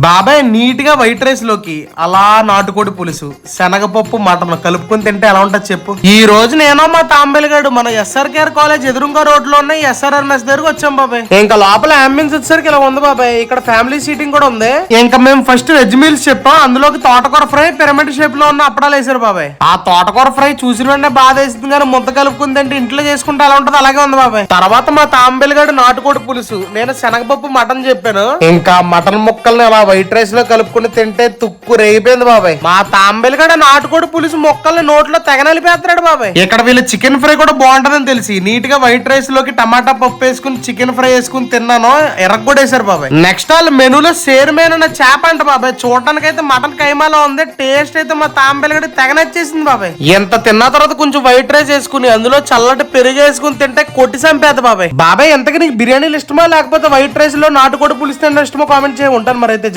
బాబాయ్ నీట్ గా white rice లోకి అలా నాటుకోడి పులుసు శనగపప్పు మటన్ కలుపుకొని తింటే ఎలా ఉంటది చెప్పు. ఈ రోజు నేను మా తాంబెలిగాడు మన ఎస్ఆర్కేఆర్ కాలేజ్ ఎదురుగా రోడ్ లో ఉన్న ఎస్ఆర్ఆర్ మెస్ దగ్గరకు వచ్చాం బాబాయ్. ఇంకా లోపల అంబియన్స్ వచ్చేసరికి ఇలా ఉంది బాబాయ్. ఇక్కడ ఫ్యామిలీ సీటింగ్ కూడా ఉంది. ఇంకా మేము ఫస్ట్ వెజ్ మీల్స్ చెప్పాం. అందులోకి తోటకూర ఫ్రై పిరమిడ్ షేప్ లో ఉన్న అప్పడాలు వేసారు బాబాయ్. ఆ తోటకూర ఫ్రై చూసిన వెంటనే బాధ వేస్తుంది కానీ ముద్ద కలుపుకుంది అంటే ఇంట్లో చేసుకుంటే ఎలా ఉంటది అలాగే ఉంది బాబాయ్. తర్వాత మా తాంబెలిగాడు నాటుకోడి పులుసు, నేను శనగపప్పు మటన్ చెప్పాను. ఇంకా మటన్ ముక్కల్ని అలా వైట్ రైస్ లో కలుపుకుని తింటే తుక్కు రేగిపోయింది బాబాయ్. మా తాంబెలిగడ నాటుకోడి పులుసు మొక్కల్ని నోట్లో తెగనలిపేస్తున్నాడు బాబాయ్. ఇక్కడ వీళ్ళు చికెన్ ఫ్రై కూడా బాగుంటదని తెలిసి నీట్ గా వైట్ రైస్ లోకి టమాటా పప్పు వేసుకుని చికెన్ ఫ్రై వేసుకుని తిన్నాను. ఎరగొడేశారు బాబాయ్. నెక్స్ట్ వాళ్ళ మెనూలో సేర్మేన్ అన్న చేప అంట బాబాయ్. చూడటానికి అయితే మటన్ కైమాలో ఉంది. టేస్ట్ అయితే మా తాంబెలిగడ తెగనచ్చేసింది బాబాయ్. ఎంత తిన్న తర్వాత కొంచెం వైట్ రైస్ వేసుకుని అందులో చల్లటి పెరుగు వేసుకుని తింటే కొట్టి చంపేత బాబాయ్. బాబాయ్ ఎంతకి నీకు బిర్యానీలు ఇష్టమా లేకపోతే వైట్ రైస్ లో నాటుకోడి పులుసు తినడం ఇష్టమో కామెంట్ చేయ ఉంటాను మరి అయితే.